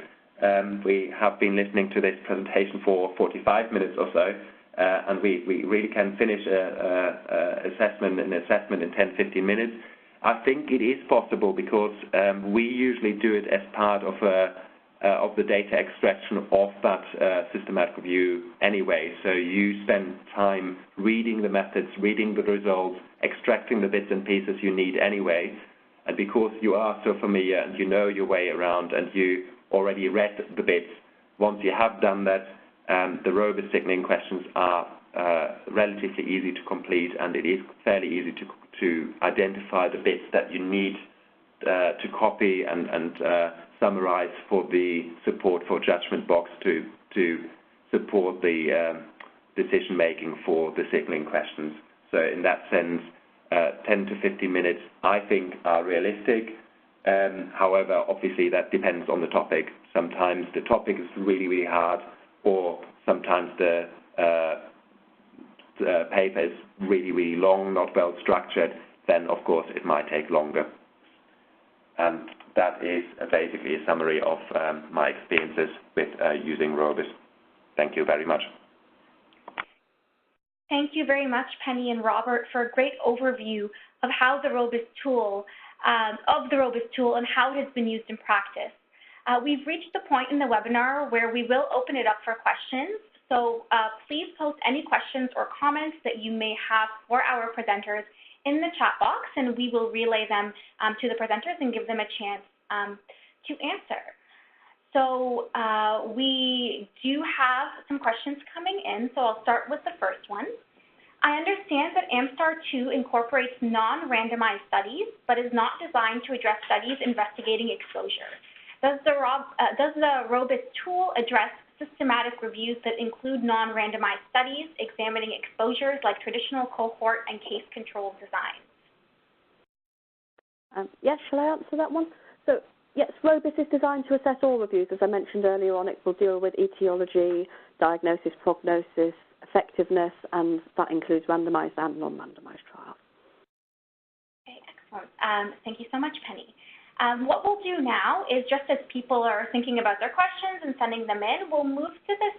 We have been listening to this presentation for 45 minutes or so, and we really can finish an assessment in 10, 15 minutes. I think it is possible because we usually do it as part of the data extraction of that systematic review anyway. So you spend time reading the methods, reading the results, extracting the bits and pieces you need anyway. And because you are so familiar and you know your way around and you already read the bits, once you have done that, the ROBIS signaling questions are relatively easy to complete, and it is fairly easy to identify the bits that you need to copy and summarize for the support for judgment box to support the decision making for the signaling questions. So in that sense, 10 to 15 minutes I think are realistic. However, obviously that depends on the topic. Sometimes the topic is really, really hard, or sometimes the paper is really, really long, not well structured. Then of course it might take longer. And that is basically a summary of my experiences with using ROBIS. Thank you very much. Thank you very much, Penny and Robert, for a great overview of how the ROBIS tool, and how it has been used in practice. We've reached the point in the webinar where we will open it up for questions. So please post any questions or comments that you may have for our presenters in the chat box, and we will relay them to the presenters and give them a chance to answer. So we do have some questions coming in, so I'll start with the first one. I understand that AMSTAR 2 incorporates non-randomized studies, but is not designed to address studies investigating exposure. Does the ROBIS tool address systematic reviews that include non-randomized studies examining exposures like traditional cohort and case-controlled designs? Yes, shall I answer that one? So, yes, ROBIS is designed to assess all reviews. As I mentioned earlier on, it will deal with etiology, diagnosis, prognosis, effectiveness, and that includes randomized and non-randomized trials. Okay, excellent. Thank you so much, Penny. What we'll do now is, just as people are thinking about their questions and sending them in, we'll move to the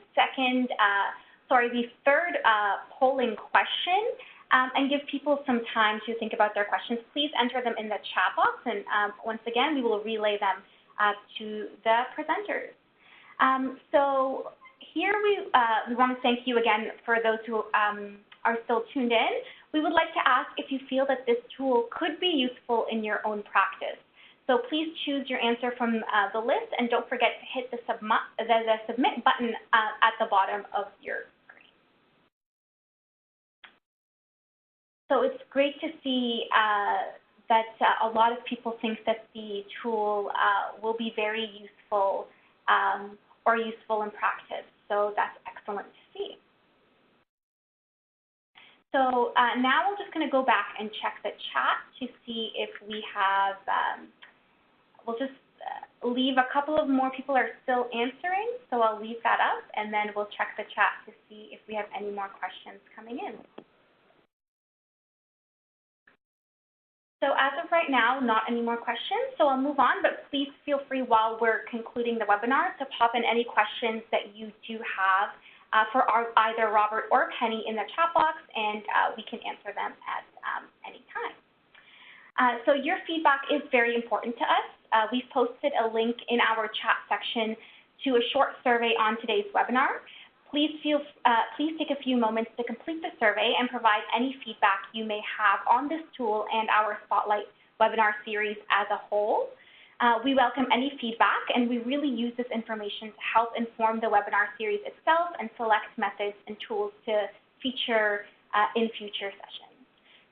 third polling question and give people some time to think about their questions. Please enter them in the chat box, and once again, we will relay them to the presenters. So here we want to thank you again for those who are still tuned in. We would like to ask if you feel that this tool could be useful in your own practice. So please choose your answer from the list, and don't forget to hit the submit button at the bottom of your screen. So it's great to see that a lot of people think that the tool will be very useful or useful in practice. So that's excellent to see. So now we're just going to go back and check the chat to see if we have, we'll just leave a couple of more people are still answering, so I'll leave that up, and then we'll check the chat to see if we have any more questions coming in. So as of right now, not any more questions, so I'll move on, but please feel free while we're concluding the webinar to pop in any questions that you do have for either Robert or Penny in the chat box, and we can answer them at any time. So your feedback is very important to us. We've posted a link in our chat section to a short survey on today's webinar. Please take a few moments to complete the survey and provide any feedback you may have on this tool and our Spotlight webinar series as a whole. We welcome any feedback, and we really use this information to help inform the webinar series itself and select methods and tools to feature in future sessions.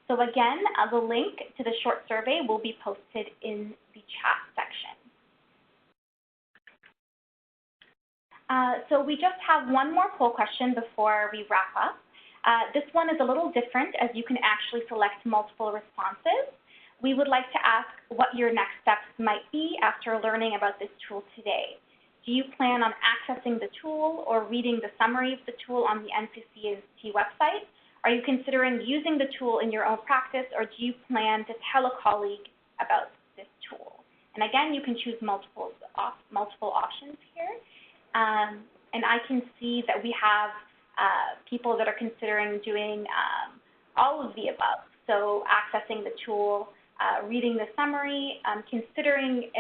So again, the link to the short survey will be posted in the chat section. So we just have one more poll question before we wrap up. This one is a little different, as you can actually select multiple responses. we would like to ask what your next steps might be after learning about this tool today. Do you plan on accessing the tool or reading the summary of the tool on the NCCMT website? Are you considering using the tool in your own practice, or do you plan to tell a colleague about this tool? And again, you can choose multiple options here. And I can see that we have people that are considering doing all of the above. So accessing the tool, reading the summary, considering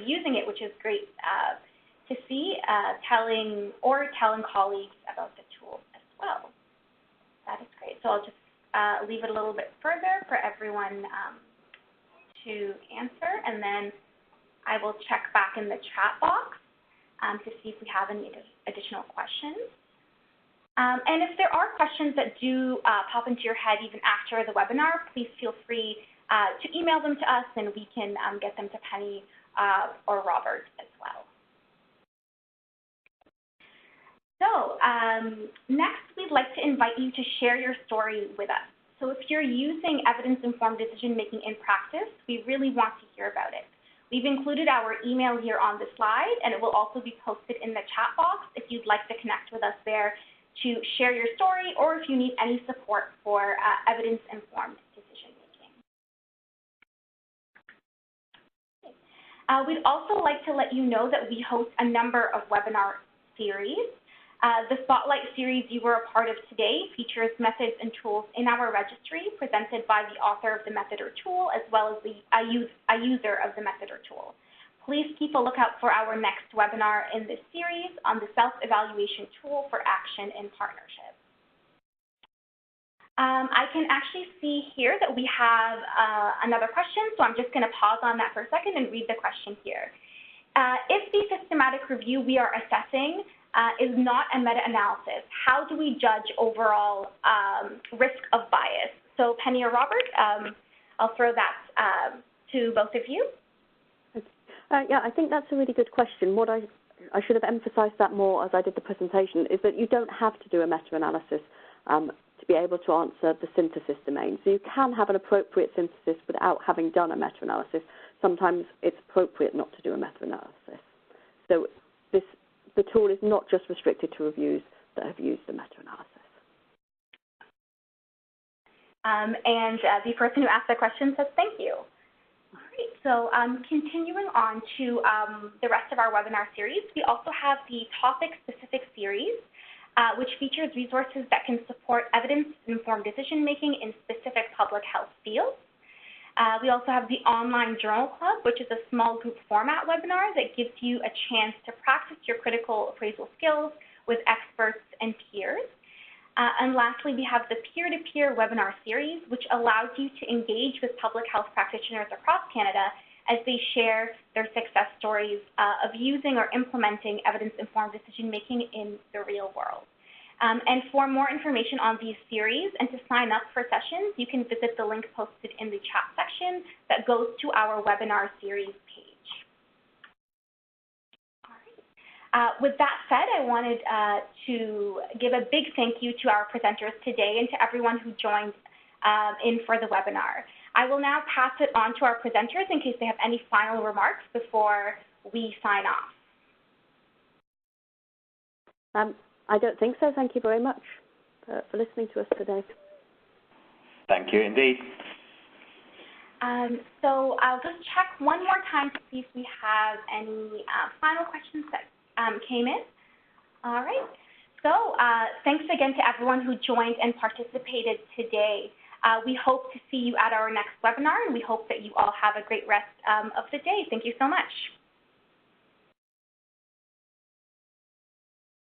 using it, which is great to see, telling colleagues about the tool as well. That is great. So I'll just leave it a little bit further for everyone to answer, and then I will check back in the chat box to see if we have any additional questions. And if there are questions that do pop into your head even after the webinar, please feel free to email them to us, and we can get them to Penny or Robert as well. So next, we'd like to invite you to share your story with us. So if you're using evidence-informed decision-making in practice, we really want to hear about it. We've included our email here on the slide, and it will also be posted in the chat box if you'd like to connect with us there to share your story, or if you need any support for evidence-informed decision-making. We'd also like to let you know that we host a number of webinar series. The Spotlight series you were a part of today features methods and tools in our registry presented by the author of the method or tool, as well as a user of the method or tool. Please keep a lookout for our next webinar in this series on the self-evaluation tool for action in partnership. I can actually see here that we have another question, so I'm just going to pause on that for a second and read the question here. If the systematic review we are assessing is not a meta-analysis, how do we judge overall risk of bias? So Penny or Robert, I'll throw that to both of you. Yeah, I think that's a really good question. What I should have emphasized that more as I did the presentation is that you don't have to do a meta-analysis to be able to answer the synthesis domain. So you can have an appropriate synthesis without having done a meta-analysis. Sometimes it's appropriate not to do a meta-analysis. So the tool is not just restricted to reviews that have used the meta-analysis. And the person who asked the question says thank you. All right, so continuing on to the rest of our webinar series, we also have the topic-specific series, which features resources that can support evidence-informed decision-making in specific public health fields. We also have the Online Journal Club, which is a small group format webinar that gives you a chance to practice your critical appraisal skills with experts and peers. And lastly, we have the peer-to-peer webinar series, which allows you to engage with public health practitioners across Canada as they share their success stories of using or implementing evidence-informed decision-making in the real world. And for more information on these series and to sign up for sessions, you can visit the link posted in the chat section that goes to our webinar series page. All right. With that said, I wanted to give a big thank you to our presenters today and to everyone who joined in for the webinar. I will now pass it on to our presenters in case they have any final remarks before we sign off. I don't think so. Thank you very much for listening to us today. Thank you indeed. So I'll just check one more time to see if we have any final questions that came in. All right. So thanks again to everyone who joined and participated today. We hope to see you at our next webinar, and we hope that you all have a great rest of the day. Thank you so much.